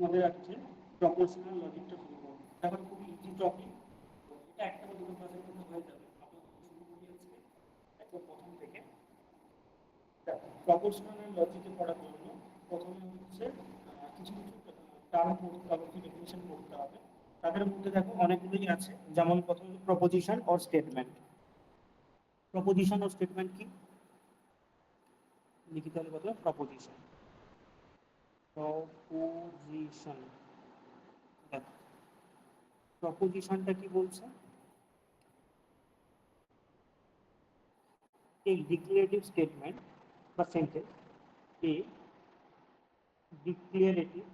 তোমাদের আছে প্রপোর্শনাল লজিকটা শুরু করবো। দেখো খুব ইজি টপিক, এটা একটা বা দুটো ক্লাসের মধ্যে হয়ে যাবে। আমরা শুরু করি আজকে একদম প্রথম থেকে। প্রপোর্শনাল লজিকে পড়ার জন্য প্রথমে হচ্ছে কিছু কিছু টার্ম পড়তে হবে, কিছু ডেফিনেশন পড়তে হবে। তাদের মধ্যে দেখো অনেকগুলোই আছে, যেমন প্রথমে proposition or statement. Proposition or statement কি লিখিত হলে প্রথমে প্রপোজিশন। প্রপোজিশন দেখো, প্রপোজিশনটা কি বলছে? A declarative statement বা sentence, a declarative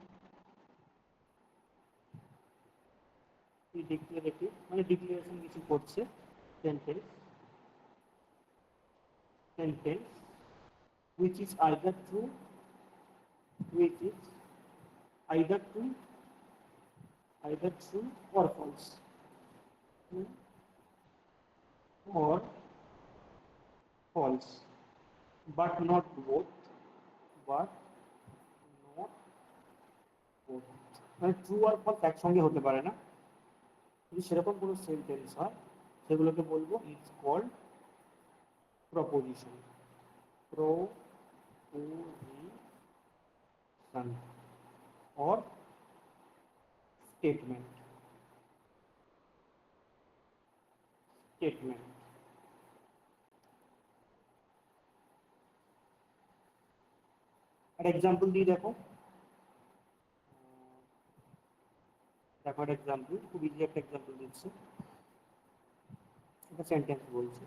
মানে ডিক্লারেশন কিছু করছে, sentence which is either true, which is either true or false, true or false, but not both, but not both, মানে ট্রু আর ফলস একসঙ্গে হতে পারে না। যদি সেরকম কোনো সেন্টেন্স হয় সেগুলোকে বলবো it's called proposition. Proposition or statement। আর এক্সাম্পল দিয়ে দেখো, দেখো একটা এক্সাম্পল, খুব ইজি একটা এক্সাম্পল দিচ্ছি। একটা সেন্টেন্স বলছি,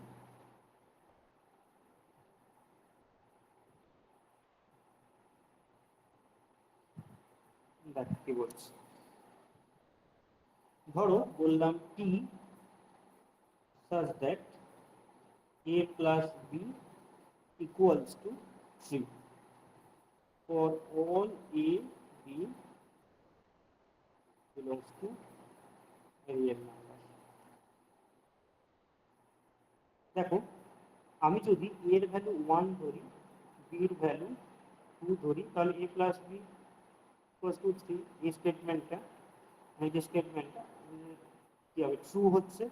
দেখো কি বলছি। ধরো বললাম টি such that a plus b equals to 3 for all a b belongs to a real number। দেখো আমি যদি a এর ভ্যালু 1 ধরি, b এর ভ্যালু 2 ধরি, তাহলে a plus b equals to 3। এই স্টেটমেন্টটা, যে স্টেটমেন্টটা কি হবে, ট্রু হচ্ছে,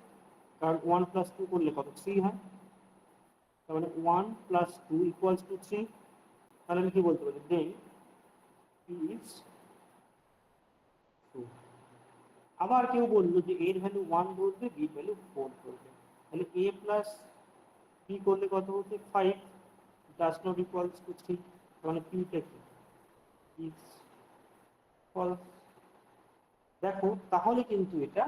কারণ 1 প্লাস 2 করলে কত, 3 হয়। তার মানে 1 প্লাস 2 ইকুয়ালস টু 3। তাহলে আমি কি বলতে পারি, দেন ইজ ট্রু। আবার কেউ বললো যে এর ভ্যালু 1 ধরবে, বি ভ্যালু 4 ধরবে, তাহলে a প্লাস বি করলে কত হচ্ছে 5, ডাজ নট ইকুয়ালস টু 3। মানে পিটা কি, ইজ ফলস। দেখো তাহলে কিন্তু এটা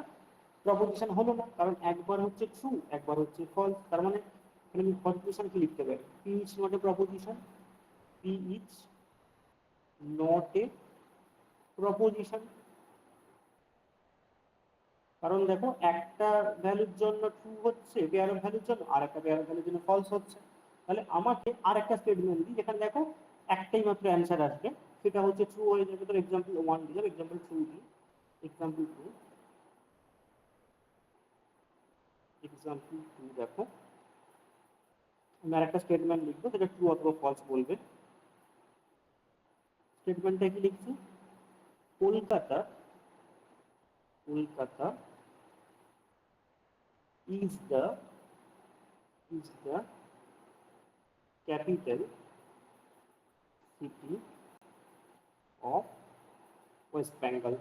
প্রপোজিশন হলো না, কারণ একবার হচ্ছে ট্রু একবার হচ্ছে ফলস। তার মানে আমি প্রপোজিশন কি লিখতে পারি, P is not a proposition, P is not a proposition. কারণ দেখো একটা ভ্যালুর জন্য ট্রু হচ্ছে বেয়ার ভ্যালুর জন্য, আর একটা বেয়ার ভ্যালুর জন্য ফলস হচ্ছে। তাহলে আমাকে আর একটা স্টেটমেন্ট দিই যেখানে দেখো একটাই মাত্র অ্যান্সার আসবে, সেটা হচ্ছে ট্রু হয়ে যাবে। তো এক্সাম্পল 1 দিলাম, এক্সাম্পল 2 দিই, এক্সাম্পল 2 দেখো আমি আর একটা স্টেটমেন্ট লিখবো, সেটা ট্রু অথবা ফলস বলবে। স্টেটমেন্টটা কি লিখছি, Kolkata Kolkata is the capital city of West Bengal,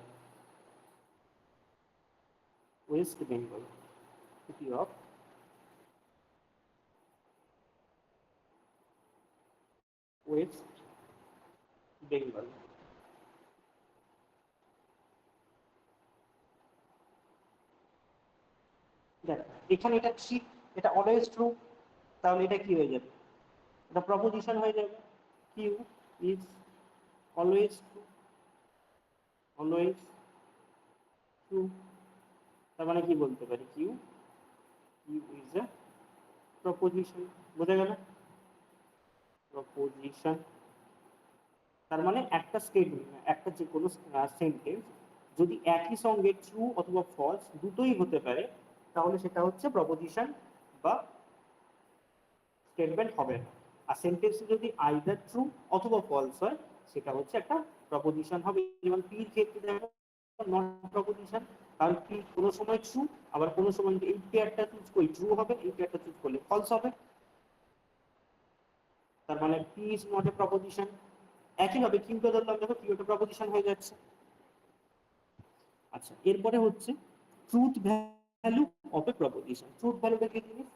city of West Bengal। দেখ এখানে এটা ঠিক, এটা অলওয়েজ ট্রু, তাহলে এটা কি হয়ে যাবে, এটা প্রপোজিশন হয়ে যাবে। Q is always true, always true. তার মানে কি বলতে পারি, কিউ ইজ এ প্রপোজিশন। বোঝা গেল, প্রপোজিশন। তার মানে একটা স্টেটমেন্ট, একটা যে কোনো সেন্টেন্স যদি একই সঙ্গে ট্রু অথবা ফলস দুটোই হতে পারে, তাহলে সেটা হচ্ছে প্রপোজিশন বা স্টেটমেন্ট হবে না। আর সেন্টেন্স যদি আইদার ট্রু অথবা ফলস হয়, সেটা হচ্ছে একটা প্রপোজিশন হবে। যেমন পি এর ক্ষেত্রে দেখো নট প্রপোজিশন, কারণ পি কোনো সময় ট্রু, আবার কোনো সময় এই পেয়ারটা চুজ করি ট্রু হবে, এই পেয়ারটা চুজ করলে ফলস হবে। তার মানে P is not a proposition. একইভাবে কিউটা ধরলাম, দেখো কিউটা প্রপোজিশন হয়ে যাচ্ছে। আচ্ছা, এরপরে হচ্ছে truth value of a proposition. Truth ভ্যালুটা কি জিনিস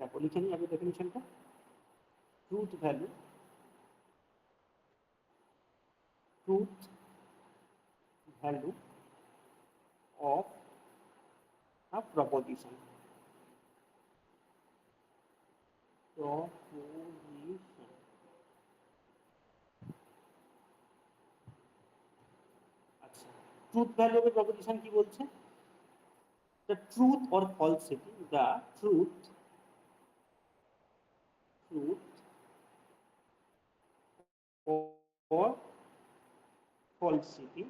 দেখো লিখে নিই আগে ডেফিনিশনটা। Truth value, truth value of a proposition. Proposition, আচ্ছা truth value of a proposition কি বলছে? the truth or falsity, the truth or falsity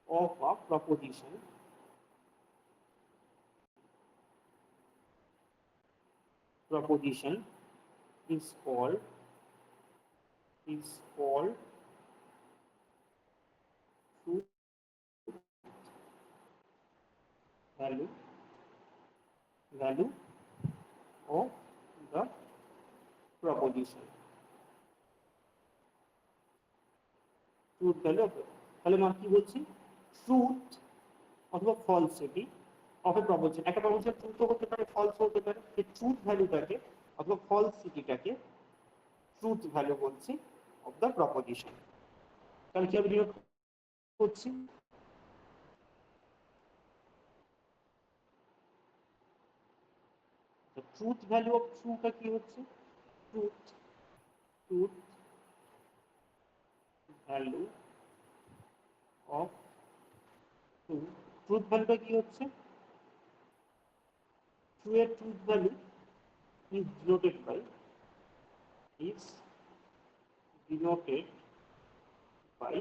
of a proposition is called truth value of the proposition. Truth value of, তাহলে আমরা কি বলছি? Truth অথবা ফলসিটি of a proposition. একটা proposition truth হতে পারে, ফলস হতে পারে। সেই ট্রুথ ভ্যালুটাকে অথবা ফলসিটিটাকে ট্রুথ ভ্যালু বলছি অফ দ্য প্রপোজিশন। তাহলে কি আমি ডিনোট করছি? ট্রুথ ভ্যালু অফ ট্রুটা কি হচ্ছে? Truth truth value of true, truth ভ্যালুটা কি হচ্ছে? ট্রু এর truth value is denoted by is denoted by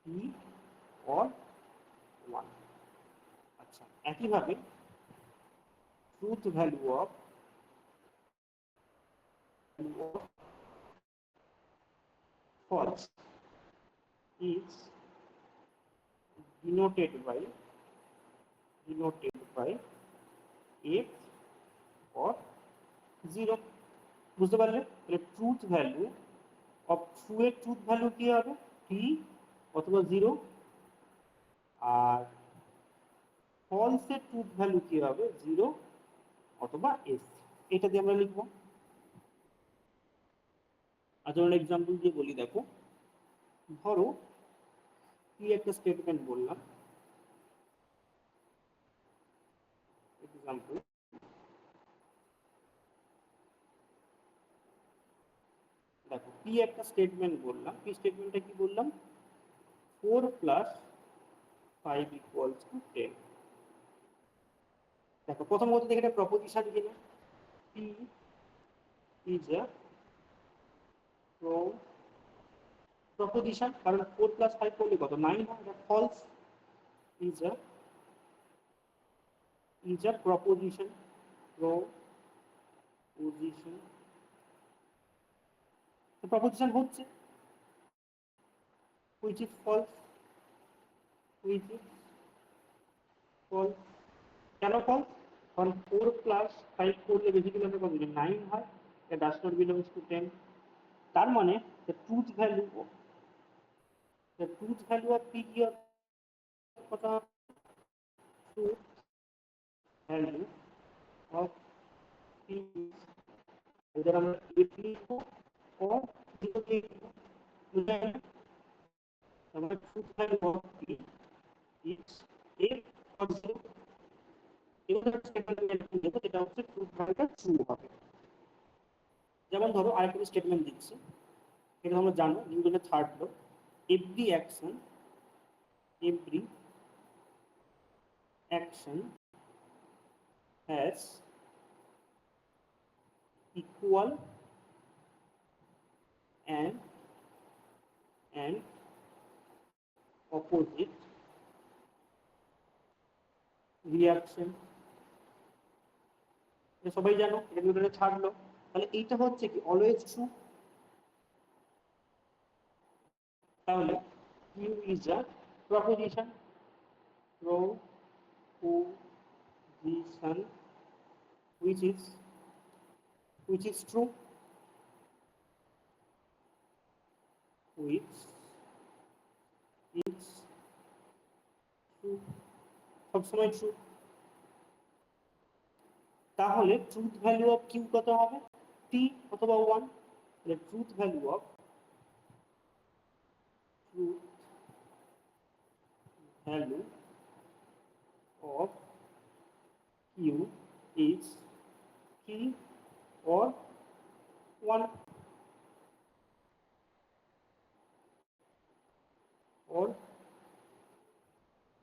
p or 1। আচ্ছা, একইভাবে truth value of false is denoted by f or 0। বুঝতে পারলে? তাহলে ট্রুথ ভ্যালু অফ ট্রু এর ট্রুথ ভ্যালু কি হবে? p অথবা 0, আর ফলস এর ট্রুথ ভ্যালু কি হবে? 0 অথবা s। এটা দিয়ে আমরা লিখবো। আচ্ছা, এক্সাম্পল দিয়ে বলি, দেখো ধরো কি একটা স্টেটমেন্ট বললাম, এক্সাম্পল দেখো কি একটা স্টেটমেন্ট বললাম, কি স্টেটমেন্টটা কি বললাম? 4 + 5 = 10। দেখো প্রথম কথা দেখে এটা প্রপোজিশন কিনা, পি ইজ আ প্রপোজিশন, কারণ 4 + 5 করলে কত 9 হয়, এটা false. Is a proposition, proposition, তো প্রপোজিশন হচ্ছে which is false, which is false। কেন false? কারণ 4 + 5 করলে বেসিক্যালি আমরা কত 9 হয়, এটা ডাজ নট বিলংস টু 10। তার মানে the truth value of p কি হবে? কথা truth value of p, এদের আমরা f লিখবো or 0 লিখবো, বুঝলেন? আমরা truth value of p is f or 0। এবার স্টেটমেন্ট দেবো যেটা হচ্ছে ট্রুথ ভ্যালুটা ট্রু হবে। যেমন ধরো আরেকটা স্টেটমেন্ট দিচ্ছি, এটা আমরা জানো নিউটনের third law, every action has equal and opposite reaction. সবাই জানো এটা নিউটনের থার্ড ল। তাহলে এইটা হচ্ছে কি অলওয়েজ ট্রু, তাহলে Q is a proposition, proposition which is true, which is true, সবসময় ট্রু। তাহলে ট্রুথ ভ্যালু অফ কিউ কত হবে? টি অথবা 1। তাহলে truth value of Q is 3 or 1 or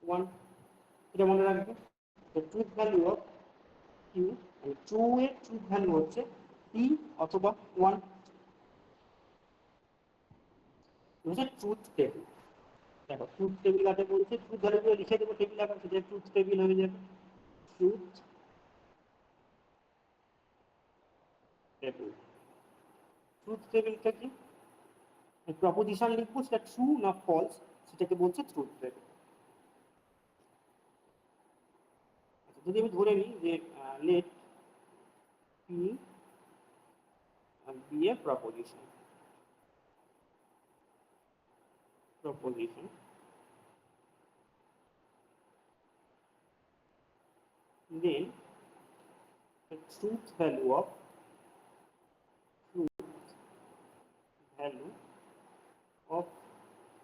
1, এটা মনে রাখবে। তো truth value of Q, true এর ট্রুথ ভ্যালু হচ্ছে টি অথবা 1। হচ্ছে ট্রুথ টেবিল। দেখো ট্রুথ টেবিল আছে বলছে, ট্রুথ ভ্যালুগুলো লিখে দেবো টেবিল আকারে, সেটা ট্রুথ টেবিল হয়ে যাবে। ট্রুথ টেবিল, ট্রুথ টেবিলটা কি? প্রপোজিশন লিখবো, সেটা ট্রু না ফলস সেটাকে বলছে ট্রুথ টেবিল। যদি আমি ধরে নিই যে let P be a proposition, then the truth value of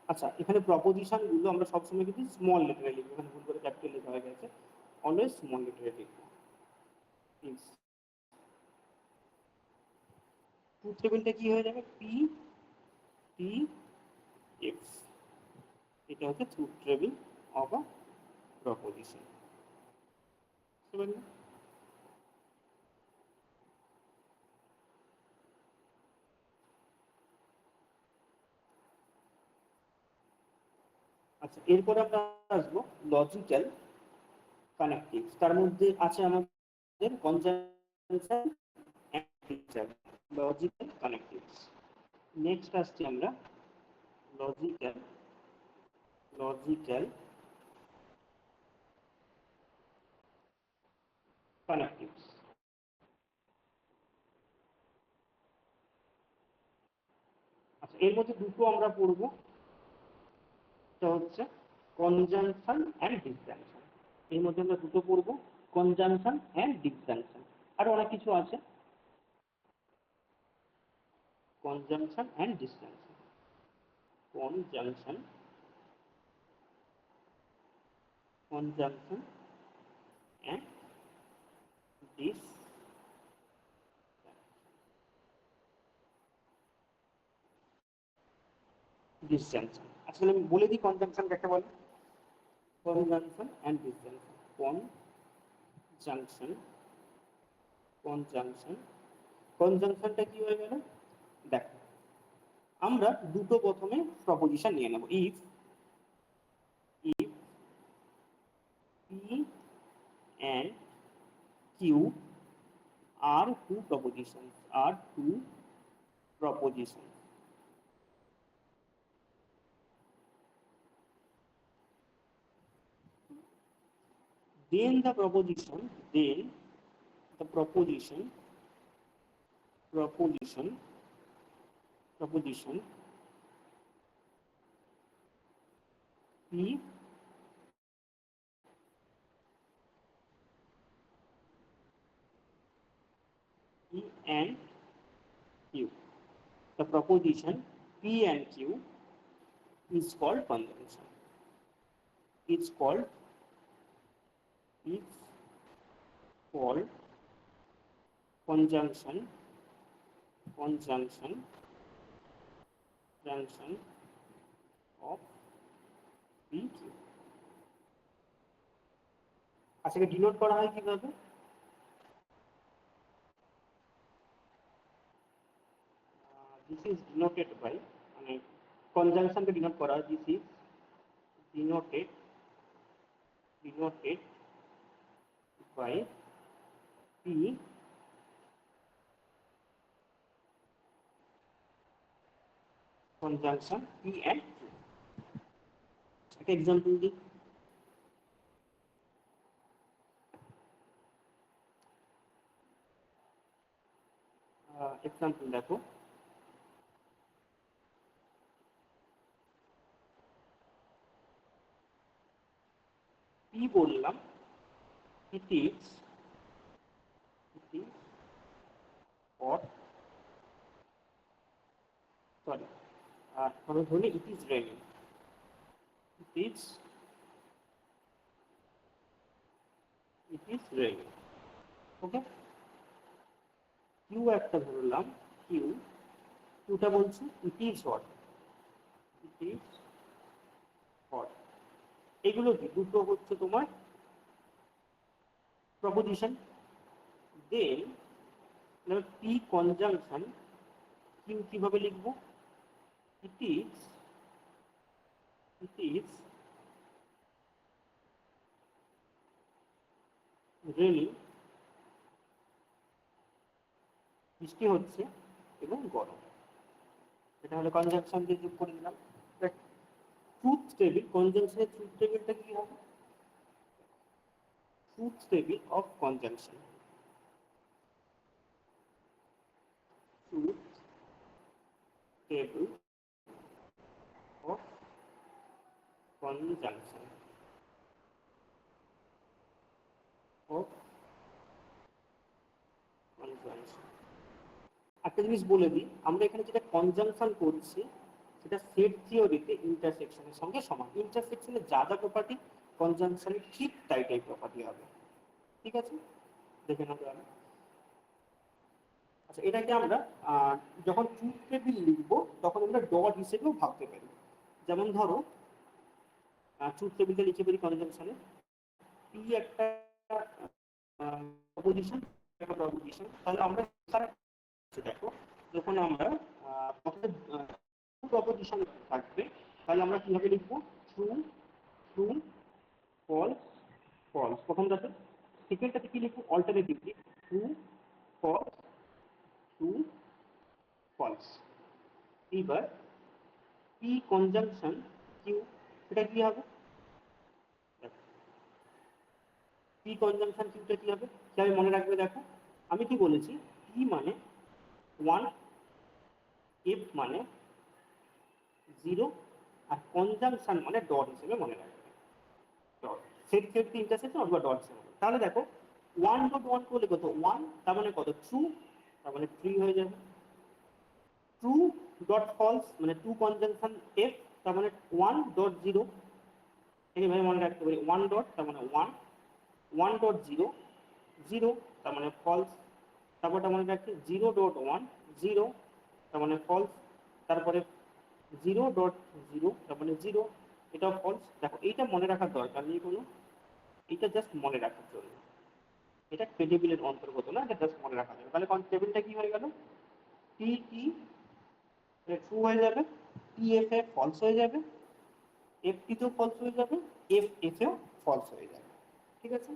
আচ্ছা, এখানে প্রপোজিশন গুলো আমরা সবসময় কিন্তু স্মল লেটারে লিখবো, এখানে ভুল করে ক্যাপিটাল লেখা হয়ে গেছে, অলওয়েজ স্মল লেটারে লিখবো। ট্রুথ টেবিলটা কি হয়ে যাবে? পি টি এক্স, এটা হচ্ছে truth table of a proposition. আচ্ছা, এরপরে আমরা আসবো লজিক্যাল কানেক্টিভস। তার মধ্যে আছে আমাদের conjunction and disjunction, logical connectives. Next আসছি আমরা লজিক্যাল কানেক্টিভস। আচ্ছা, এর মধ্যে দুটো আমরা পড়বো, এটা হচ্ছে কনজাংশন এন্ড ডিসজাংশন। এর মধ্যে আমরা দুটো পড়বো, কনজাংশন এন্ড ডিসজাংশন। আর অনেক কিছু আছে, conjunction and disjunction, conjunction and disjunction. আসলে আমি বলে দিই কনজাংশন কাকে বলে। কনজাংশন এন্ড ডিসজাংশন, কনজাংশনটা কি হয়ে গেল? দেখো, আমরা দুটো প্রথমে প্রপোজিশন নিয়ে নেব। If P and Q are two proposition, then the proposition P and Q, the proposition P and Q is called conjunction. It's called conjunction of P Q। আচ্ছা, ডিনোট করা হয় কিভাবে? This is denoted by, মানে কনজাংশনকে denote করা হয়, this is denoted by P conjunction P and Q। একটা example দিই। Example দেখো, পি বললাম ইট ইজ or sorry আমি ধরি it is raining, it is raining. Okay, Q একটা ধরলাম, কিউটা বলছি it is hot, it is hot. এগুলো কি দুটো হচ্ছে তোমার proposition. Then P conjunction Q কিভাবে লিখবো, ইট ইজ রেনিং, বৃষ্টি হচ্ছে এবং গরম। এটা হলো কনজাংশন দিয়ে যোগ করে দিলাম। ট্রুথ টেবিল, কনজাংশনের ট্রুথ টেবিলটা কি হবে, truth table of conjunction, truth table of conjunction of conjunction. একটা জিনিস বলে দিই, আমরা এখানে যেটা কনজাংশন করছি সেটা সেট থিওরিতে ইন্টারসেকশনের সঙ্গে সমান। ইন্টারসেকশনে যা যা প্রপার্টি কনজাংশনে ঠিক তাই তাই প্রপার্টি হবে। ঠিক আছে, দেখে নেবো আমি। আচ্ছা, এটাকে আমরা যখন ট্রুথ টেবিল লিখবো তখন আমরা ডট হিসেবেও ভাবতে পারি। যেমন ধরো ট্রুথ টেবিলটা লিখে পারি কনজাংশনে পি একটা প্রপোজিশন, একটা প্রপোজিশন, তাহলে আমরা দেখো যখন আমরা প্রপোজিশন থাকবে তাহলে আমরা কিভাবে লিখবো, ট্রু ট্রু ফলস ফলস প্রথমটাতে। সেকেন্ডটাতে কি লিখবো, alternatively true false true false. এবার পি কনজাংশন কিউ, সেটা কি হবে, পি কনজাংশন কিউটা কি হবে কিভাবে মনে রাখবে দেখো, আমি কি বলেছি, পি মানে 1, এফ মানে 0, আর কনজাংশন মানে ডট হিসেবে মনে রাখবে। ডট সেট থিওরিতে ইন্টারসেকশন অথবা ডট হিসেবে। তাহলে দেখো 1.1 করলে কত, 1 তার মানে কত, ট্রু, তার মানে 3 হয়ে যাবে। ট্রু ডট ফলস মানে 2 কনজাংশন এফ, তার মানে 1.0, এইভাবে মনে রাখতে পারি। 1 ডট তার মানে 1, 1.0 0 তার মানে ফলস, তারপরটা মনে রাখছি 0.1 0 তার মানে ফলস, তারপরে 0.0 তার মানে 0, এটাও ফলস। দেখো এইটা মনে রাখার দরকার নেই কোনো, এটা জাস্ট মনে রাখার জন্য, এটা টেবিলের অন্তর্গত না, এটা জাস্ট মনে রাখা যাবে। তাহলে টেবিলটা কি হয়ে গেল, টি টি ট্রু হয়ে যাবে, টি এফ এ ফলস হয়ে যাবে, এফ টি তেও ফলস হয়ে যাবে, এফ এফ এও ফলস হয়ে যাবে। ঠিক আছে,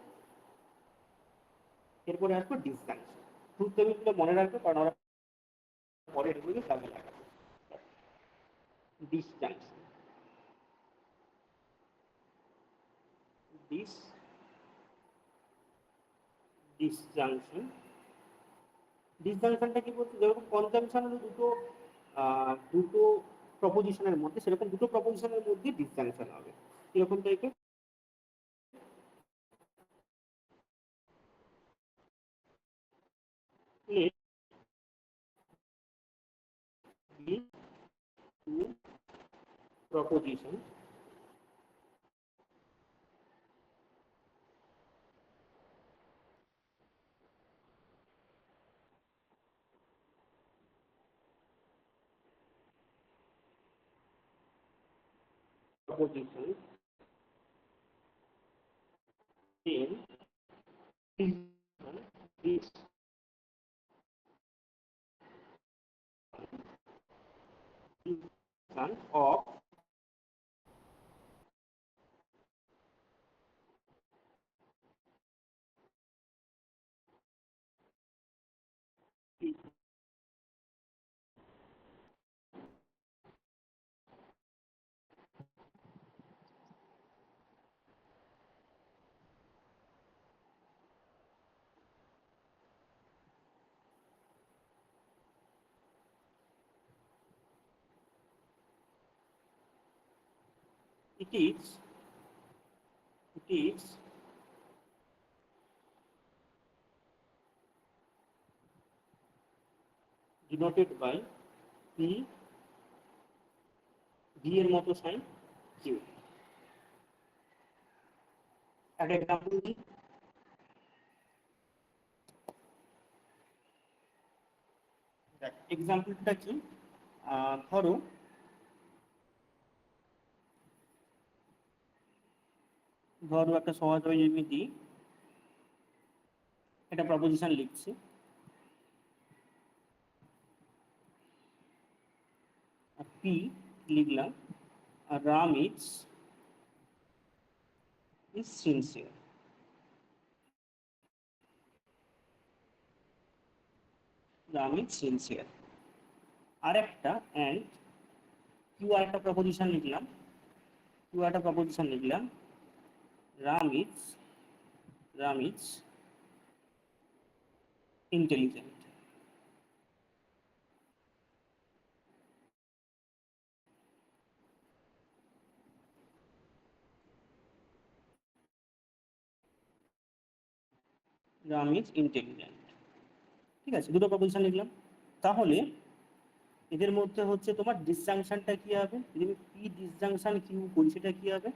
এরপরে আসবো ডিসজাংশন। ট্রুথ টেবিলগুলো মনে রাখবে কারণ আমরা পরে এগুলো কাজে লাগাবো। ডিসজাংশন, ডিস ডিসজাংশন, ডিসজাংশনটা কি বলছে, যেরকম কনজাংশন হলো দুটো প্রপোজিশনের মধ্যে, সেরকম দুটো প্রপোজিশনের মধ্যে ডিসজাংশন হবে এরকম টাইপের। proposition proposition in this of it is denoted by p v এর মতো সাইন q। একটা এক্সাম্পল দিই। এক্সাম্পলটা কি, ধরো একটা সহজ জ্যামিতি, একটা প্রপোজিশন লিখছি, পি লিখলাম, Ram is sincere. Ram is sincere. আর একটা অ্যান্ড কিউ আর একটা প্রপোজিশন লিখলাম, Ram is intelligent. Ram is intelligent. ঠিক আছে, দুটো প্রপোজিশন লিখলাম। তাহলে এদের মধ্যে হচ্ছে তোমার ডিসজাংশনটা কি হবে, যদি আমি পি ডিসজাংশন কিউ করি সেটা কি হবে,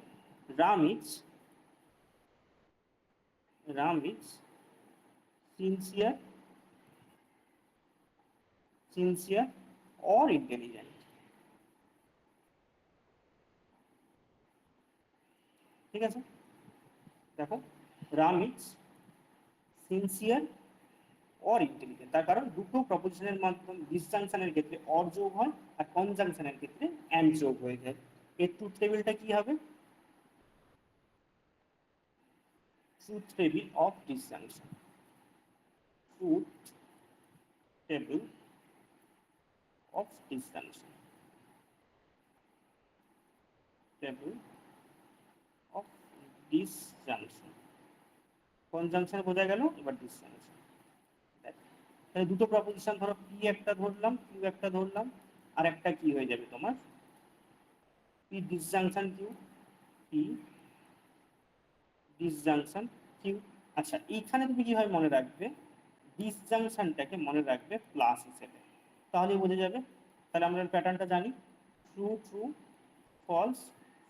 Ram is sincere or intelligent. ঠিক আছে, দেখো Ram is sincere or intelligent, তার কারণ দুটো প্রপোজিশনের মাধ্যমে ডিসজাংশনের ক্ষেত্রে অর যোগ হয়, আর কনজাংশনের ক্ষেত্রে অ্যান্ড যোগ হয়ে যায়। এর ট্রুথ টেবিলটা কি হবে, truth table of disjunction. Truth table of disjunction, table of disjunction. Conjunction বোঝা গেল, এবার ডিসজাংশন। তাহলে দুটো প্রপোজিশন, ধরো পি একটা ধরলাম, কিউ একটা ধরলাম, আর একটা কি হয়ে যাবে তোমার P disjunction Q, P disjunction Q. আচ্ছা, এইখানে তুমি কিভাবে মনে রাখবে, ডিসজাংশনটাকে মনে রাখবে প্লাস হিসেবে, তাহলে বোঝা যাবে। তাহলে আমরা প্যাটার্নটা জানি, ট্রু ট্রু, ফলস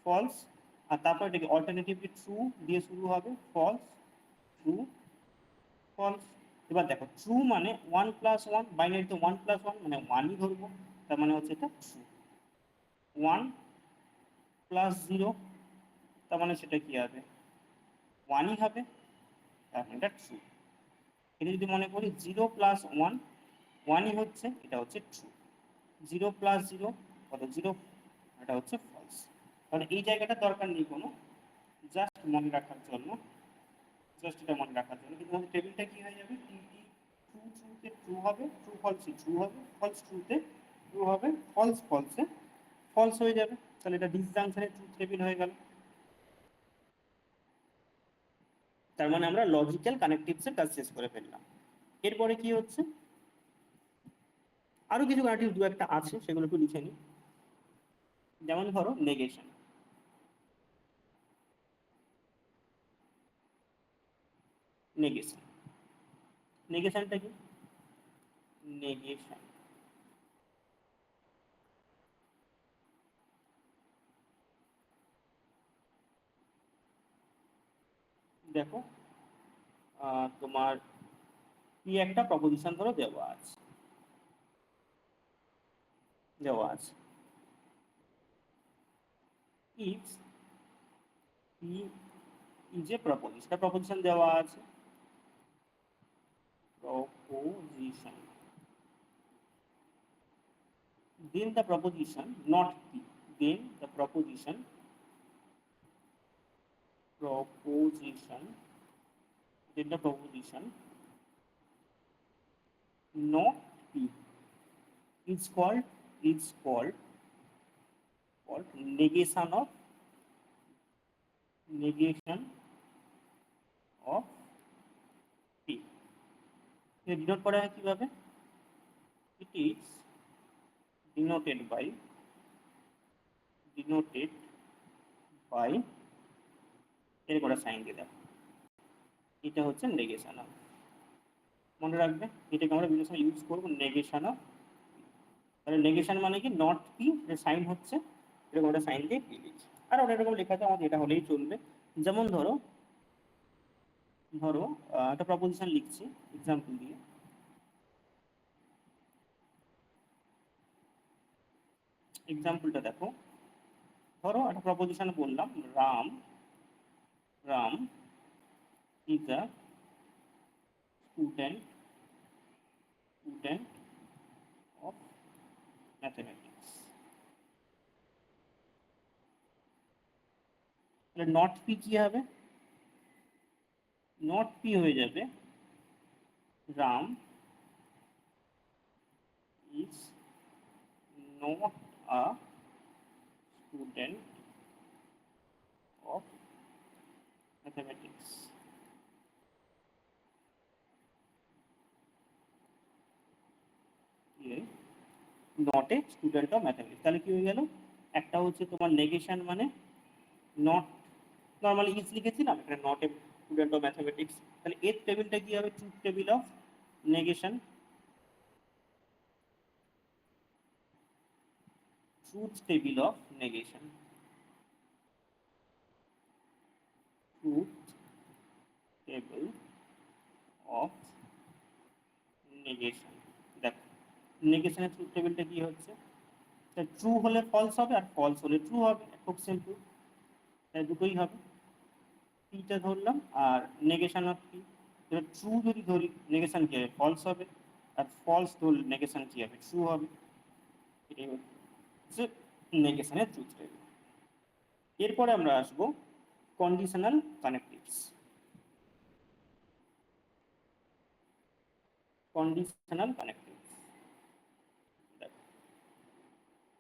ফলস, আর তারপর এটাকে অল্টারনেটিভলি ট্রু দিয়ে শুরু হবে, ফলস ট্রু ফলস। এবার দেখো ট্রু মানে 1+1, বাইনারিতে 1+1 মানে 1ই ধরবো, তার মানে হচ্ছে এটা ট্রু। 1+0 তার মানে সেটা কি হবে, 1ই হবে, তার মানে এটা ট্রু। এটা যদি মনে করি 0+1, 1ই হচ্ছে, এটা হচ্ছে ট্রু। 0+0 কত 0, এটা হচ্ছে ফলস। তাহলে এই জায়গাটা দরকার নেই কোনো, জাস্ট মনে রাখার জন্য, এটা মনে রাখার জন্য। কিন্তু আমাদের টেবিলটা কি হয়ে যাবে, টি ট্রু ট্রুতে ট্রু হবে, ট্রু ফলসে ট্রু হবে, ফলস ট্রুতে ট্রু হবে, ফলস ফলসে ফলস হয়ে যাবে। তাহলে এটা ডিসজাংশনের ট্রুথ টেবিল হয়ে গেল। তার মানে আমরা লজিক্যাল কানেক্টিভসের কাজ শেষ করে ফেললাম। এরপরে কি হচ্ছে, আরো কিছু কানেক্টিভ দু একটা আছে, সেগুলো একটু লিখে নিই। যেমন ধরো নেগেশন। নেগেশন নেগেশনটা কি, নেগেশন দেখো তোমার কি একটা প্রপোজিশন ধরো দেওয়া আছে if P is a proposition, proposition দেওয়া আছে, proposition, then the proposition not p, then the proposition then the proposition not p is called negation of p। Denote করা হয় কিভাবে, it is denoted পাই এর করে সাইন দিয়ে দেখো, এটা হচ্ছে নেগেশন অফ। মনে রাখবে এটাকে আমরা বিভিন্ন সময় ইউজ করবো, নেগেশন অফ। তাহলে নেগেশন মানে কি, নট পি সাইন হচ্ছে, এরকম একটা সাইন দিয়ে পি লিখি। আর ওটা এরকম লেখাতে আমাদের এটা হলেই চলবে। যেমন ধরো ধরো একটা প্রপোজিশন লিখছি এক্সাম্পল দিয়ে। এক্সাম্পলটা দেখো, ধরো একটা প্রপোজিশন বললাম, Ram Ram is a student student of mathematics. তাহলে নট পি কি হবে, নট পি হয়ে যাবে Ram is not a student of mathematics. Not a student of mathematics, তাহলে কি হয়ে গেল, একটা হচ্ছে তোমার নেগেশন মানে নট, নর্মালি ইজ লিখেছিলাম, এটা not a student of mathematics. তাহলে এর টেবিলটা কি হবে, truth table of negation, truth table of negation, truth table of negation. দেখো নেগেশনের ট্রুথ টেবিলটা কি হচ্ছে, ট্রু হলে ফলস হবে আর ফলস হলে ট্রু হবে, খুব সিম্পল, তাই দুটোই হবে। পিটা ধরলাম আর নেগেশন অফ পি, ট্রু যদি ধরি নেগেশন কি হবে, ফলস হবে, আর ফলস ধরলে নেগেশন কি হবে, ট্রু হবে। এটাই হচ্ছে নেগেশনের ট্রুথ টেবিল। এরপরে আমরা আসবো কন্ডিশনাল কানেক্টিভস। কন্ডিশনাল কানেক্টিভস,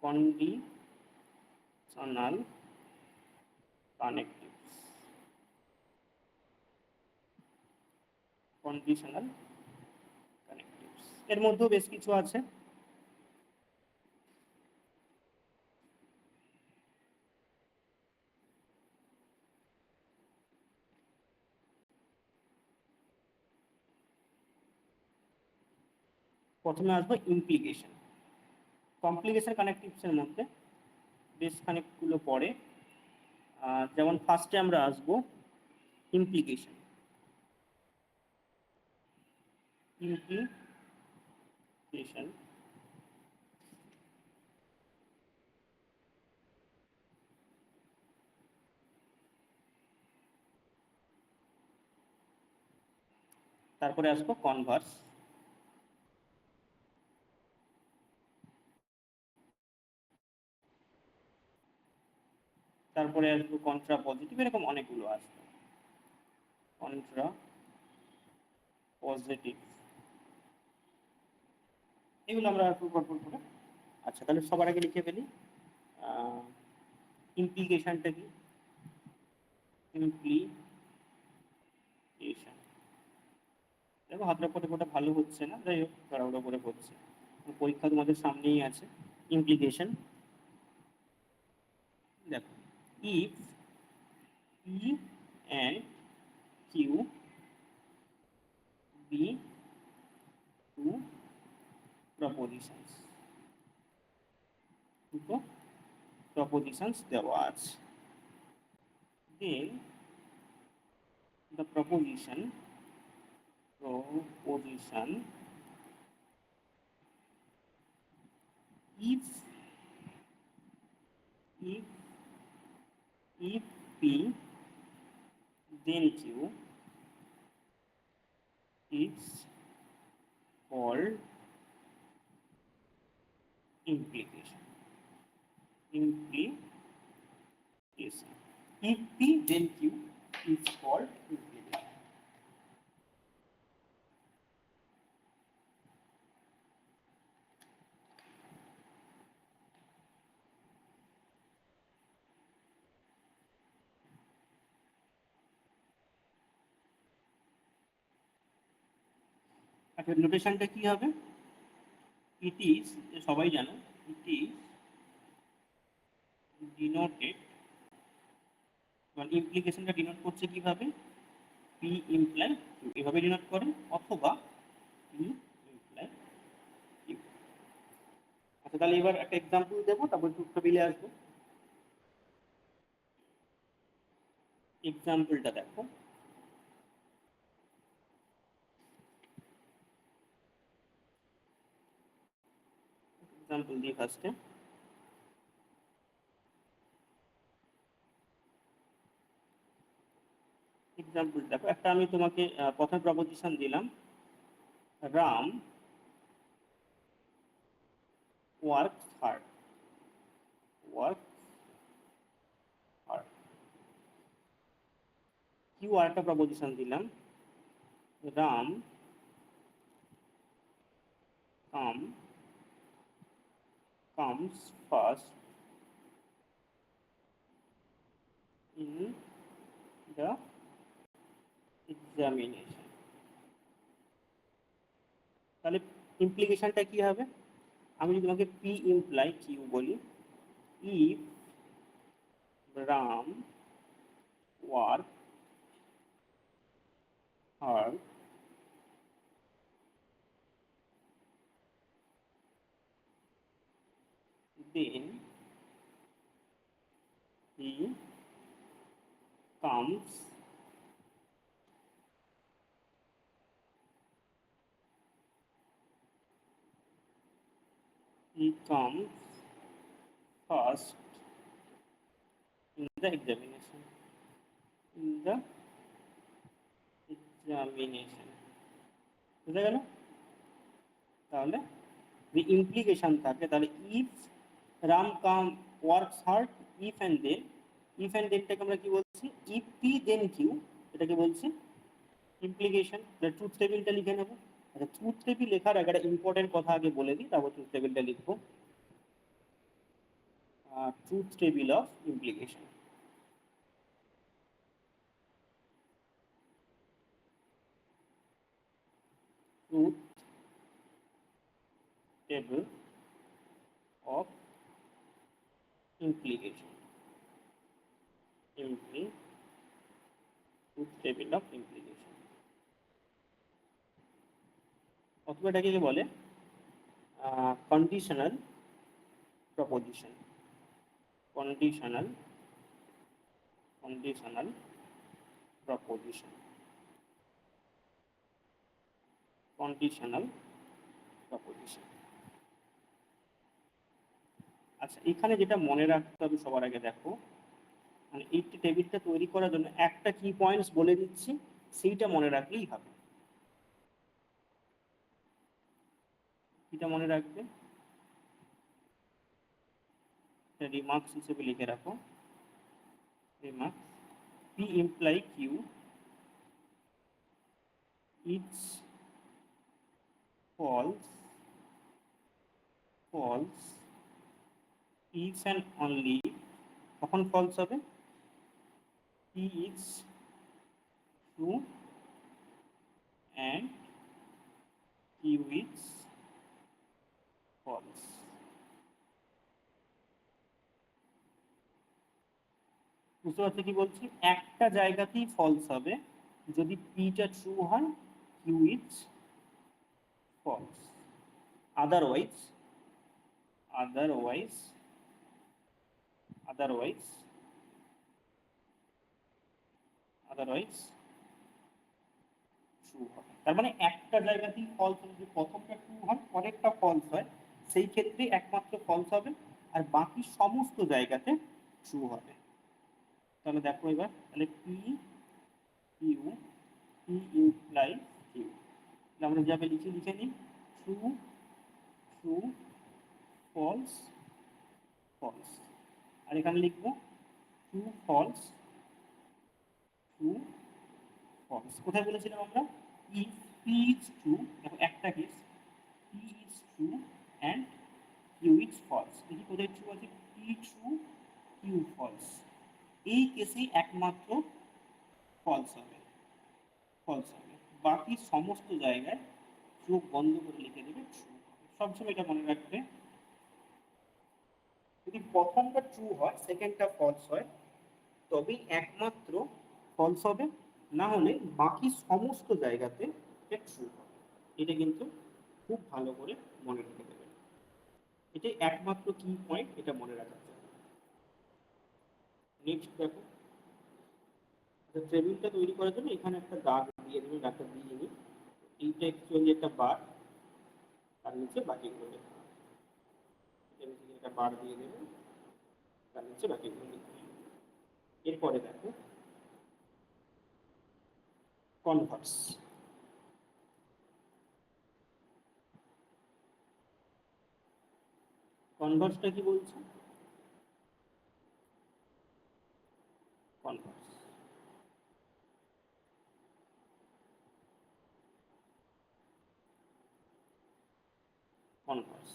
কন্ডিশনাল কানেক্টিভস, কন্ডিশনাল কানেক্টিভস এর মধ্যেও বেশ কিছু আছে। প্রথমে আসবো ইমপ্লিকেশন। কমপ্লিকেশন কানেক্টিভস এর মধ্যে বেশ খানিকগুলো পড়ে, যেমন ফার্স্টে আমরা আসবো ইমপ্লিকেশন। ইমপ্লিকেশন তারপরে আসবো কনভার্স, তারপরে আসবো কন্ট্রা পজিটিভ, এরকম অনেকগুলো আসবে। কন্ট্রা পজিটিভ এগুলো আমরা পরপর করে। আচ্ছা তাহলে সবার আগে লিখে ফেলি ইমপ্লিকেশনটা কি, ইমপ্লিকেশন। দেখো হাতটা পথে কোটা ভালো হচ্ছে না, যাই হোক তাড়াহুড়ো করে হচ্ছে, পরীক্ষা তোমাদের সামনেই আছে। ইমপ্লিকেশন দেখো, if P and Q be two propositions, দুটো প্রপোজিশনস দেওয়া আছে, then the proposition if if if P then Q is called implication. Implication. If P then Q is called implication. আচ্ছা নোটেশনটা কি হবে, ইট ইজ, সবাই জানো, ইট is denoted মানে ইমপ্লিকেশনটা denote করছে কিভাবে, পি ইমপ্লাই কিউ এভাবে ডিনোট করে, অথবা পি ইমপ্লাই কিউ। আচ্ছা তাহলে এবার একটা এক্সাম্পল দেবো, তারপর ট্রুথ টেবিলে আসবো। এক্সাম্পলটা দেখো, এক্সাম্পল দিই ফার্স্টে। এক্সাম্পল দেখো, একটা আমি তোমাকে প্রথম প্রপোজিশন দিলাম, Ram work hard, work hard. Q আরেকটা প্রপোজিশন দিলাম, Ram comes first in the examination। তাহলে ইমপ্লিকেশনটা কি হবে, আমি যদি তোমাকে পি ইমপ্লাই কিউ বলি, if Ram work hard then he comes first in the examination, in the examination। বুঝা গেল? তাহলে যে ইমপ্লিকেশন থাকে, তাহলে if Ram come works hard, if and then, if and দেনটাকে আমরা কি বলছি, ইফ পি দেন কিউ, এটাকে বলছি ইমপ্লিকেশন। ট্রুথ টেবিলটা লিখে নেবো। আচ্ছা, ট্রুথ টেবিল লেখার আগে একটা ইম্পর্টেন্ট কথা আগে বলে দিই, তারপর ট্রুথ টেবিলটা লিখবো। Truth table of implication. Truth table of implication, truth table of implication, অথবা এটাকে বলে conditional proposition, conditional proposition, conditional proposition. আচ্ছা, এখানে যেটা মনে রাখতে হবে সবার আগে, দেখো মানে এই টেবিলটা তৈরি করার জন্য একটা কি পয়েন্টস বলে দিচ্ছি, সেইটা মনে রাখলেই হবে। এটা মনে রাখবে, রিমার্কস হিসেবে লিখে রাখো। Remarks, P imply Q is false if and only, কখন false হবে, p is true and q is false। বুঝতে পারছো কি বলছি, একটা জায়গাতেই ফলস হবে, যদি পিটা ট্রু হয়, Q is false. Otherwise otherwise otherwise otherwise true হবে। তার মানে একটা জায়গাতেই ফলস হবে, যদি প্রথমটা ট্রু হয় পরেরটা ফলস হয়, সেই ক্ষেত্রে একমাত্র ফলস হবে, আর বাকি সমস্ত জায়গাতে ট্রু হবে। তাহলে দেখো এবার, তাহলে P Q, P imply Q, আমরা যাবে লিখে নিই, ট্রু ট্রু ফলস ফলস। আর এখানে লিখবো ট্রু ফলস ট্রু ফলস। কোথায় বলেছিলাম আমরা, ইফ পি ইজ ট্রু, দেখো একটা case, P is true and Q is false. দেখি কোথায় ট্রু আছে, পি ট্রু কিউ ফলস, এই কেসেই একমাত্র ফলস হবে, বাকি সমস্ত জায়গায় চোখ বন্ধ করে লিখে দেবে ট্রু। সবসময় এটা মনে রাখবে, যদি প্রথমটা ট্রু হয় সেকেন্ডটা ফলস হয়, তবেই একমাত্র ফলস হবে, না হলে বাকি সমস্ত জায়গাতে এটা ট্রু হবে। এটা কিন্তু খুব ভালো করে মনে রেখে দেবেন, এটাই একমাত্র কি পয়েন্ট, এটা মনে রাখার জন্য। নেক্সট দেখো, টেবিলটা তৈরি করার জন্য এখানে একটা দাগ দিয়ে দেবেন, দাগটা দিয়ে নিই। এইটা অ্যাকচুয়ালি একটা বার, তার নিচে বাকিগুলো লেখা হবে। একটা বার দিয়ে দেবেন, তার নিচে বাকিগুলো লিখতে হবে। এরপরে দেখো কনভার্স। কনভার্সটা কি বলছে? কনভার্স, কনভার্স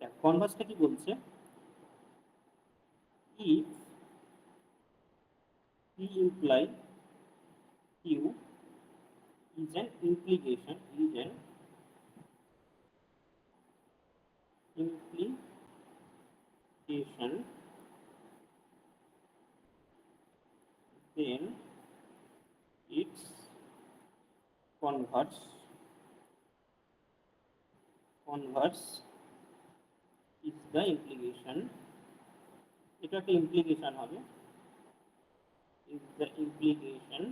দেখ কনভার্সটা কি বলছে, if p imply q is an implication, is an implication, then its converse, converse is the implication, এটা একটা implication হবে, is the implication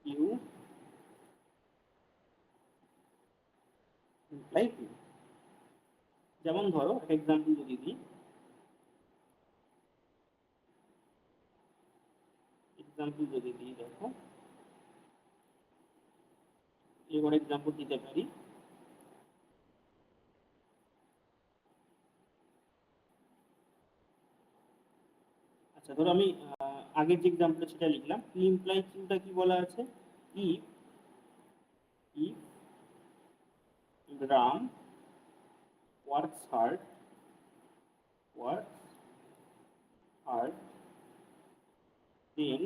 q imply q। যেমন ধরো একটা এক্সাম্পল যদি দিই, দেখো এবার এক্সাম্পল দিতে পারি। আচ্ছা ধরো আমি আগের যে এক্সাম্পলটা সেটা লিখলাম, পি ইমপ্লাই কিউটা কি বলা আছে, if if Ram works hard, works hard, then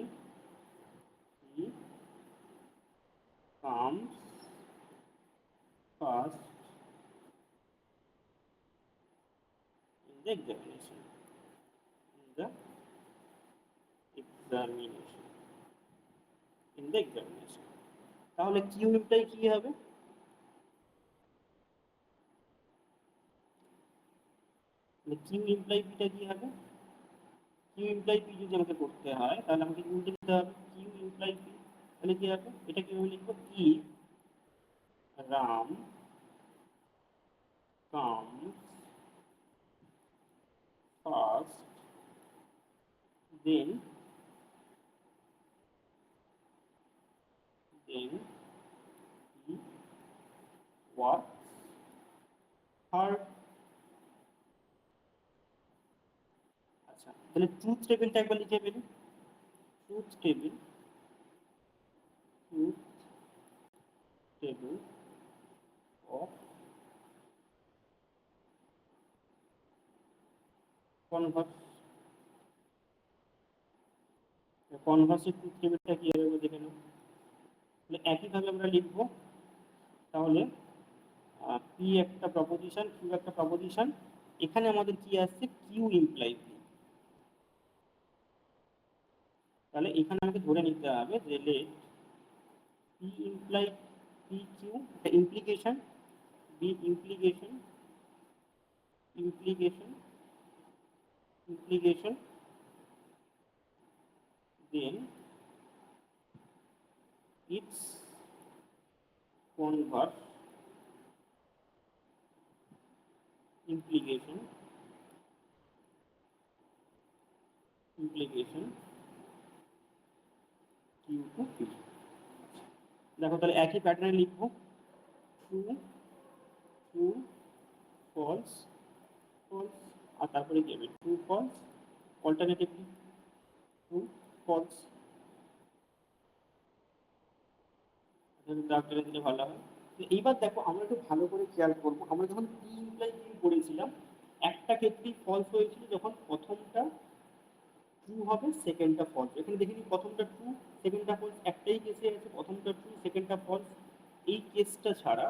he comes first in the examination, in the examination, in the examination। তাহলে কিউ ইমপ্লাই কি হবে, কিউ ইমপ্লাই পিটা কি হবে, কিউ ইমপ্লাই পি যদি আমাকে করতে হয় তাহলে আমাকে উল্টে দিতে হবে, কিউ ইমপ্লাই পি। তাহলে কি হবে, এটা কিভাবে লিখবো, if Ram comes first, then he works hard। আচ্ছা তাহলে ট্রুথ টেবিলটা একবার লিখে ফেলি, truth table, truth table of converse. কনভার্সের ট্রুথ টেবিলটা কি হবে দেখে নাও। তাহলে একইভাবে আমরা লিখবো, তাহলে পি একটা প্রপোজিশন, কিউ একটা প্রপোজিশন, এখানে আমাদের কি আসছে, কিউ ইমপ্লাই পি। তাহলে এখানে আমাকে ধরে নিতে হবে যে let P imply P Q, একটা implication, bi implication, implication, implication, then its converse, implication, implication q to p। দেখো তাহলে একই প্যাটার্নে লিখবো, ট্রু ট্রু ফলস ফলস, আর তারপরে কি হবে, true false, alternatively true false. দাগটা দিলে ভালো হয়। তো এইবার দেখো আমরা একটু ভালো করে খেয়াল করবো, আমরা যখন পি ইমপ্লাই কিউ করেছিলাম একটা ক্ষেত্রেই ফলস হয়েছিল, যখন প্রথমটা ট্রু হবে সেকেন্ডটা ফলস। এখানে দেখে নিই প্রথমটা ট্রু সেকেন্ডটা ফলস, একটাই কেসে আছে প্রথমটা ট্রু সেকেন্ডটা ফলস। এই কেসটা ছাড়া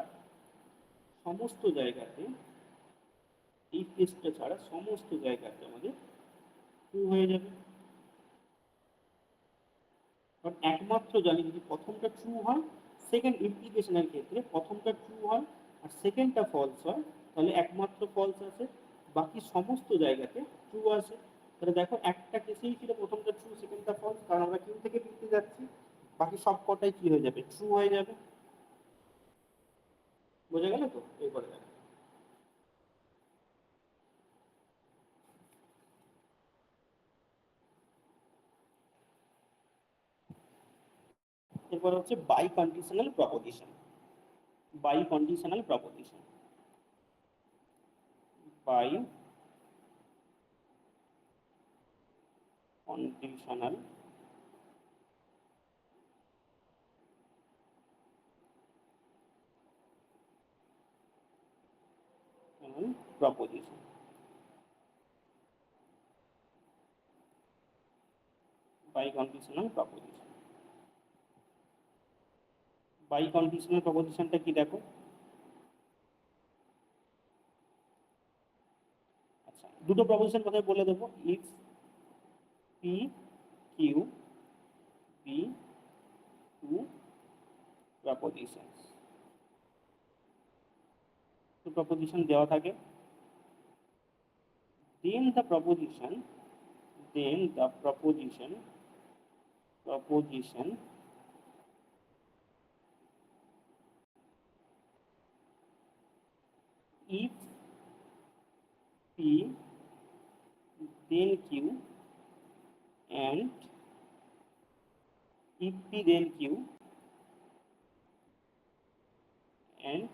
সমস্ত জায়গাতে, এই কেসটা ছাড়া সমস্ত জায়গাতে আমাদের ট্রু হয়ে যাবে। কারণ একমাত্র জানি যদি প্রথমটা ট্রু হয়, সেকেন্ড ইমপ্লিকেশনের ক্ষেত্রে প্রথমটা ট্রু হয় আর সেকেন্ডটা ফলস হয়, তাহলে একমাত্র ফলস আছে, বাকি সমস্ত জায়গাতে ট্রু আছে। তাহলে দেখো একটা কেসেই ছিল প্রথমটা ট্রু সেকেন্ডটা ফলস, কারণ আমরা কিউ থেকে বিতে যাচ্ছি, বাকি সব কটাই কি হয়ে যাবে, ট্রু হয়ে যাবে। বোঝা গেল তো? এরপরে দেখো, এরপর হচ্ছে biconditional proposition. Biconditional proposition, biconditional proposition. Biconditional proposition, biconditional প্রপোজিশনটা কি দেখো। আচ্ছা, দুটো প্রপোজিশন কথা বলে দেবো। If P Q be two propositions, two proposition দেওয়া থাকে, then the proposition, then the proposition if p then q and if p then q and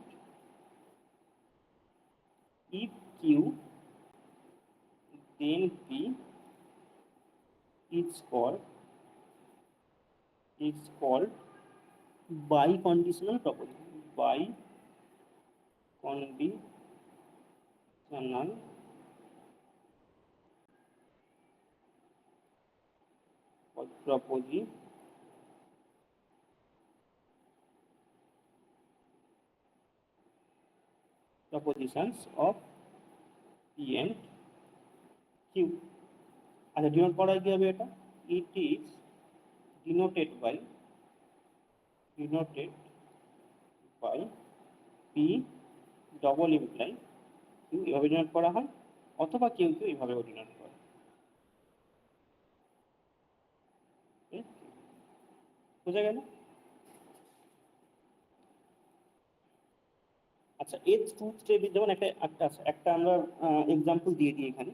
if q then p is called biconditional proposition. Biconditional proposition, propositions of p and q. আচ্ছা, denote করা কি হবে এটা? It is denoted by p double imply Q, এভাবে denote করা হয়, অথবা কেউ কেউ এভাবেও ডিনোট করে। Okay? বোঝা গেল? আচ্ছা, এর ট্রুথ টেবিল যেমন একটা একটা আছে, একটা আমরা এক্সাম্পল দিয়ে দিই এখানে।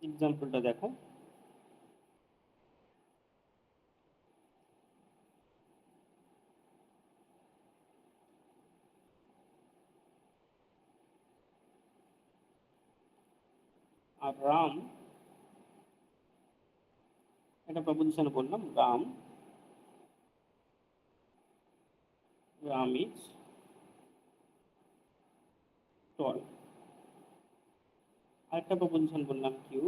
এক্সাম্পলটা দেখো, আর রাম, একটা প্রপোজিশন বললাম, রাম ইজ টল। আরেকটা প্রপোজিশন বললাম Q,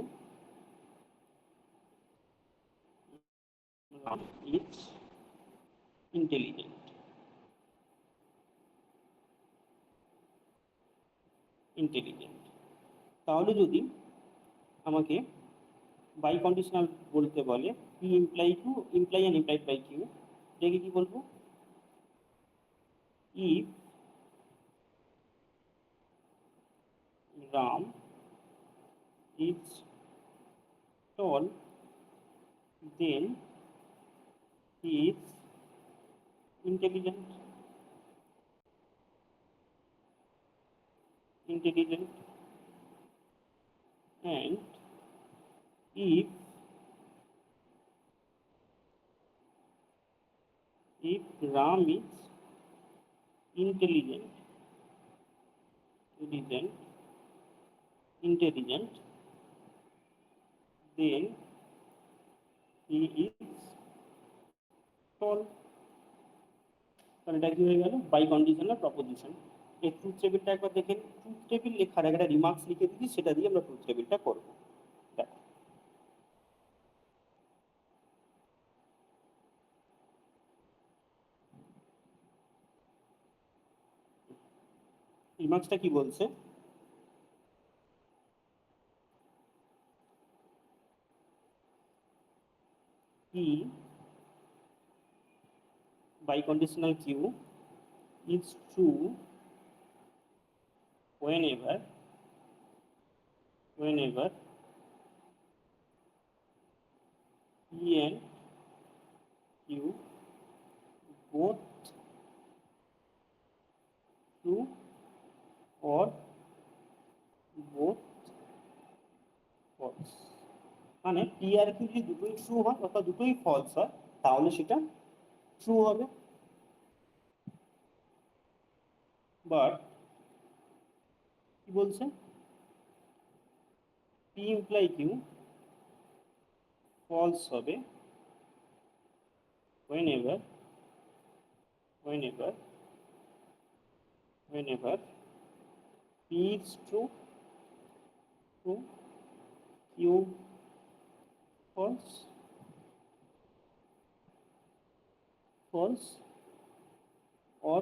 Ram is intelligent. Intelligent. তাহলে যদি আমাকে বাই কন্ডিশনাল বলতে বলে P imply to imply and implied by Q, এটাকে কি বলবো? If Ram is tall, then he is intelligent. Intelligent. And if Ram is intelligent, intelligent, intelligent, then he is tall. তাহলে এটা কি হয়ে গেল? Biconditional proposition. এই ট্রুথ টেবিলটা একবার দেখেন। ট্রুথ টেবিল লেখার একটা রিমার্কস লিখে দিচ্ছি, সেটা দিয়ে আমরা ট্রুথ টেবিলটা করবো। দেখো, রিমার্কসটা কি বলছে? P biconditional Q is true whenever P and Q both true or both false। মানে P আর Q যদি দুটোই ট্রু হয় অথবা দুটোই ফলস হয় তাহলে সেটা ট্রু হবে। বাট কি বলছে? P ইমপ্লাই Q ফলস হবে whenever P is true Q false or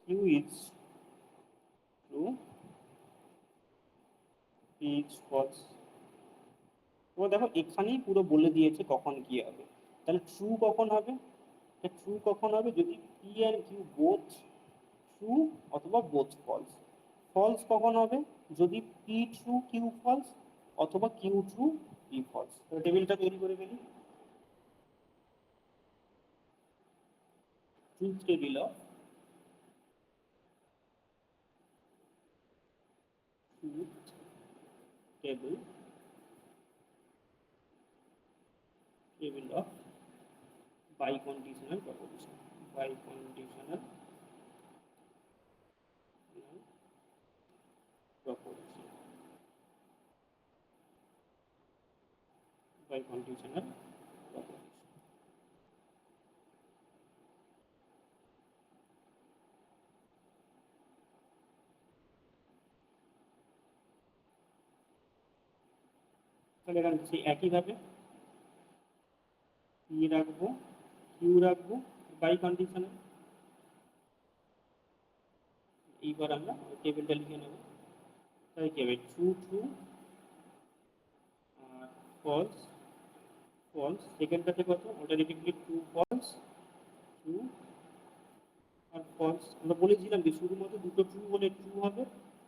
Q is true P is false। তো দেখো এখানেই পুরো বলে দিয়েছে কখন কি হবে। তাহলে ট্রু কখন হবে? ট্রু কখন হবে যদি P আর Q বোথ ট্রু অথবা বোথ ফলস। ফলস কখন হবে? যদি P ট্রু Q ফলস অথবা Q ট্রু P ফলস। তো টেবিলটা তৈরি করে ফেলি। Truth table of truth table of biconditional proposition biconditional proposition biconditional proposition। তাহলে এখানে সেই একইভাবে P রাখবো Q রাখবো biconditional। এইবার আমরা টেবিলটা লিখে নেব। তাই কি হবে? ট্রু ট্রু আর ফলস সেকেন্ডটাতে কত? অল্টারনেটিভলি ট্রু ফলস ট্রু আর ফলস। আমরা বলেছিলাম যে শুধুমাত্র দুটো ট্রু হলে ট্রু হবে,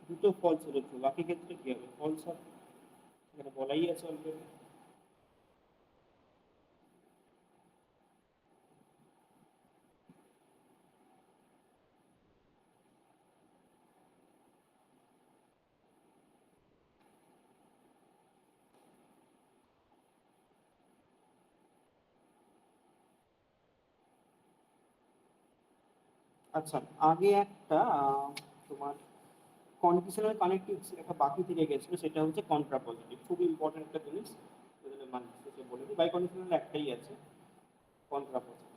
দুটো ফলস হলে ট্রু, বাকি ক্ষেত্রে কি হবে? ফলস হবে। এখানে বলাই আছে অলরেডি। আচ্ছা, আগে একটা তোমার কন্ডিশনাল কানেক্টিভস একটা বাকি থেকে গেছিল, সেটা হচ্ছে কন্ট্রাপজিটিভ। খুব ইম্পর্টেন্ট একটা জিনিস, মানে শেষে বলে দিই। বাই কন্ডিশনাল একটাই আছে, কন্ট্রাপজিটিভ।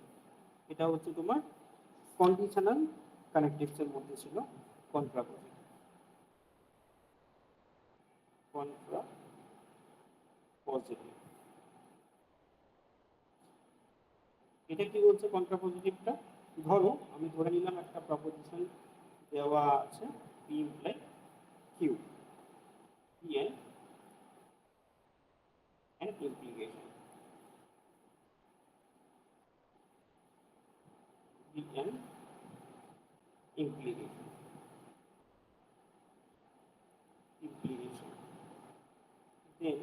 এটা হচ্ছে তোমার কন্ডিশনাল কানেক্টিভস এর মধ্যে ছিল কন্ট্রাপজিটিভ। কন্ট্রাপজিটিভ এটা কি বলছে? কন্ট্রাপজিটিভটা ধরো আমি ধরে নিলাম একটা প্রপোজিশন দেওয়া আছে P imply Q, P and implication, P and implication, then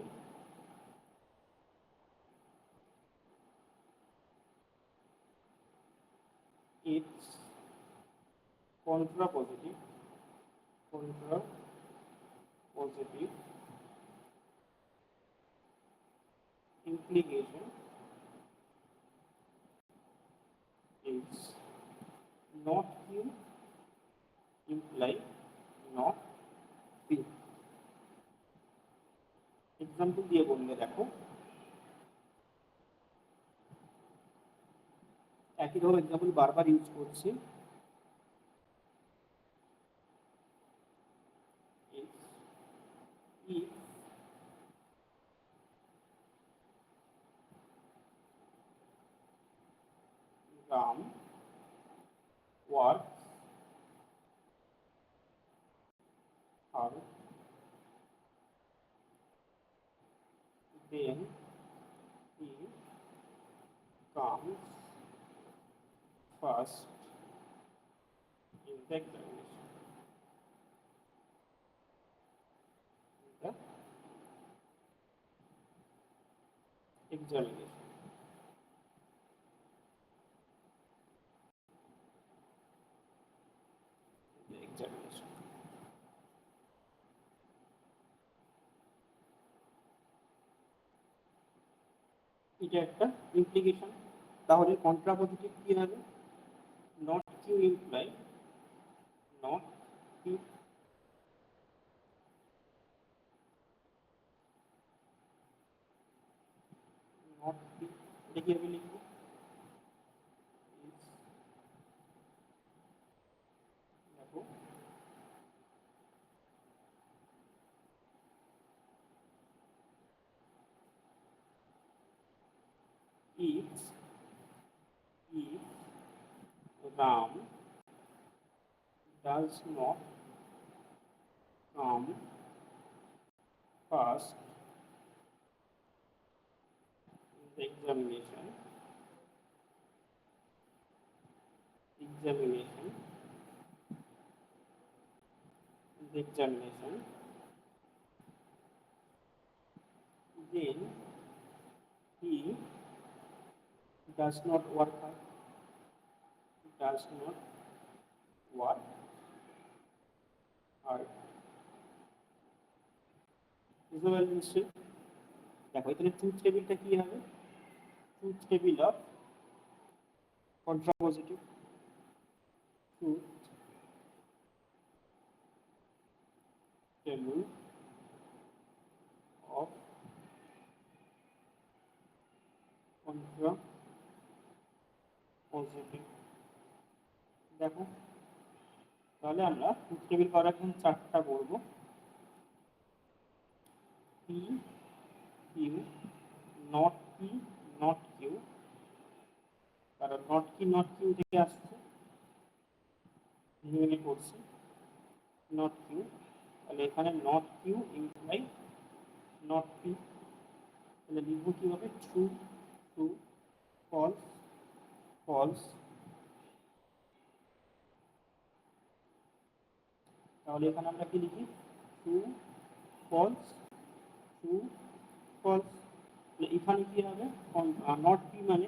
it's contrapositive implication is not Q imply not P। Example দিয়ে বললে দেখো, একই ধরনের এক্সাম্পল বারবার ইউজ করছি। if Ram works hard, then he comes first in the examination. The examination. The examination. এটা একটা implication. তাহলে কন্ট্রাপজিটিভ কি হবে? Not Q imply not Q, not Q, এটা কিভাবে লিখবো? দেখো if Ram does not come first in the examination, then he does not work hard, does not work hard. বুঝতে পারলেন নিশ্চয়ই? দেখো এখানে ট্রুথ টেবিলটা কি হবে? Truth table of contrapositive, truth table of contrapositive. দেখো তাহলে আমরা ট্রুথ টেবিল করার জন্য চারটা করব। P Q, not P not Q, কারণ নট কিউ থেকে আসছে, ভেঙে করছি নট কিউ, তাহলে এখানে not Q imply not P, তাহলে লিখবো কিভাবে? True true, false false. তাহলে এখানে আমরা কি লিখি? True false true false. এখানে কি হবে? নট পি মানে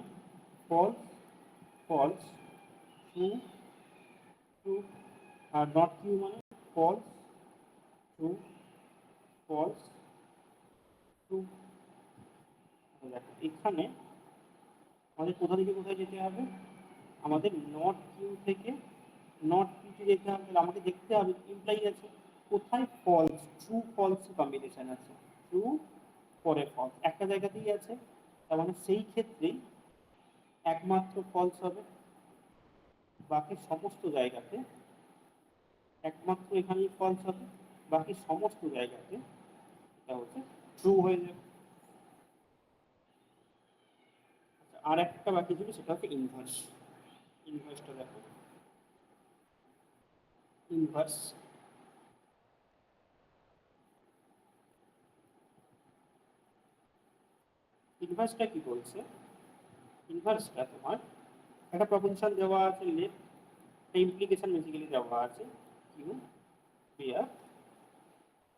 false false, true true, are naught Q মানে ফলস ট্রু ফলস ট্রু। দেখো এখানে আমাদের কোথা থেকে কোথায় যেতে হবে? আমাদের নট কিউ থেকে নট পিতে যেতে হবে। আমাকে দেখতে হবে ইমপ্লাই আছে কোথায়, ফলস, ট্রু ফলস কম্বিনেশন আছে, ট্রু পরে ফলস একটা জায়গাতেই আছে, তার মানে সেই ক্ষেত্রেই একমাত্র ফলস হবে, বাকি সমস্ত জায়গাতে একমাত্র এখানেই ফলস হবে, বাকি সমস্ত জায়গাতে এটা হচ্ছে ট্রু হয়ে যাবে। আর একটা বাকি ছিল, সেটা হচ্ছে ইনভার্স। ইনভার্সটা দেখো, ইনভার্স ইনভার্সটা কি বলছে? ইনভার্সটা তোমার একটা প্রপোজিশন দেওয়া আছে লেফট, ইমপ্লিকেশন বেসিক্যালি দেওয়া আছে কিউ পেয়ার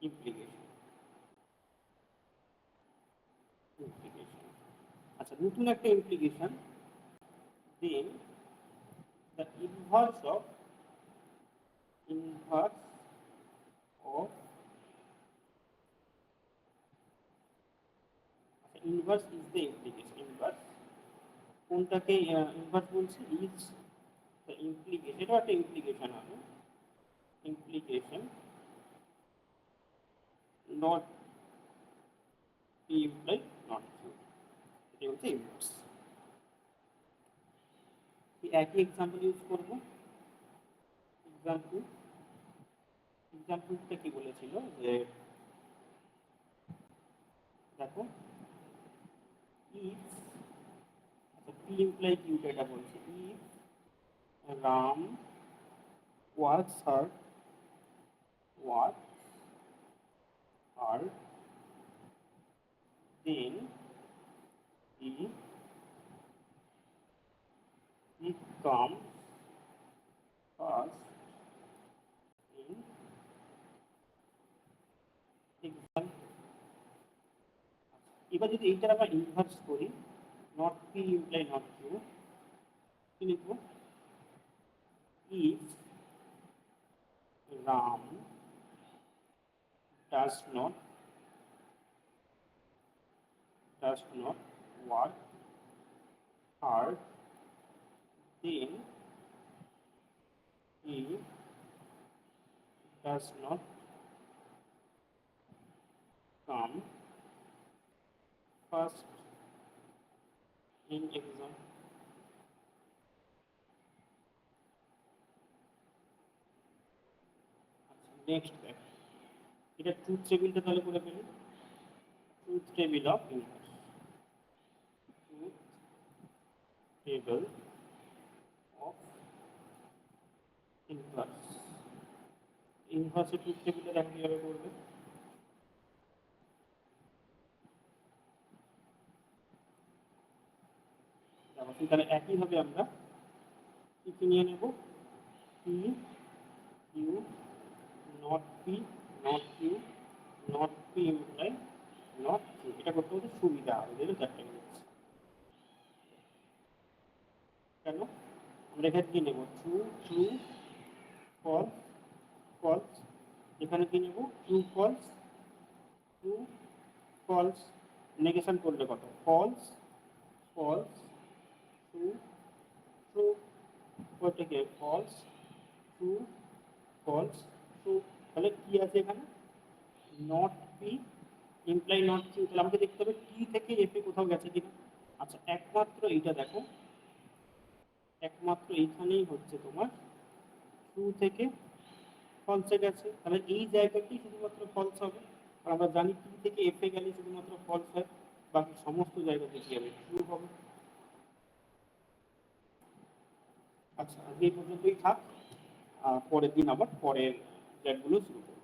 ইমপ্লিকেশন। আচ্ছা, নতুন একটা implication, then the inverse of inverse is the implication. Inverse কোনটাকে ইনভার্স বলছি? ইজ দ্য ইমপ্লিকেশন, এটা একটা ইমপ্লিকেশন হবে, implication not P imply not Q, এটা হচ্ছে ইনভার্স। একই এক্সাম্পল ইউজ করবো। এক্সাম্পলটা কি বলেছিল যে দেখো ইফ, আচ্ছা পি ইমপ্লাই কিউটা এটা বলছে, if Ram works hard, works hard, then he comes first in exam. এবার যদি এইটার আমরা ইনভার্স করি, not P imply not Q, কি লিখবো? If Ram does not work hard, then he does not come first in exam. Next দেখ, এটা truth টেবিলটা তাহলে করে ফেলি। Truth table of inverse, truth table of inverse. ইনভার্সের ট্রুথ টেবিলটা দেখা কিভাবে করবে? তাহলে একইভাবে আমরা কি নিয়ে নেব? P Q not P not Q not P imply not Q. এটা করতে হতে সুবিধা হবে, যেটা চারটে নিচ্ছি। কেন? আমরা এখানে কি নেব? True true false false. এখানে কি নেব? True false true false. Negation করলে কত? False false true true. প্রত্যেকে ফলস ট্রু ফলস ট্রু। তাহলে কি আছে এখানে? Not P imply not Q. তাহলে আমাকে দেখতে হবে টি থেকে এফ এ কোথাও গেছে কিনা। আচ্ছা, একমাত্র এইটা দেখো, একমাত্র এইখানেই হচ্ছে তোমার ট্রু থেকে ফলসে গেছে। তাহলে এই জায়গাটি শুধুমাত্র ফলস হবে। আর আমরা জানি টি থেকে এফ এ গেলে শুধুমাত্র ফলস হয়, বাকি সমস্ত জায়গাতে কি হবে? ট্রু হবে। আচ্ছা, আজকে এই পর্যন্তই থাক। পরের দিন আবার পরের চ্যাটগুলো শুরু করব।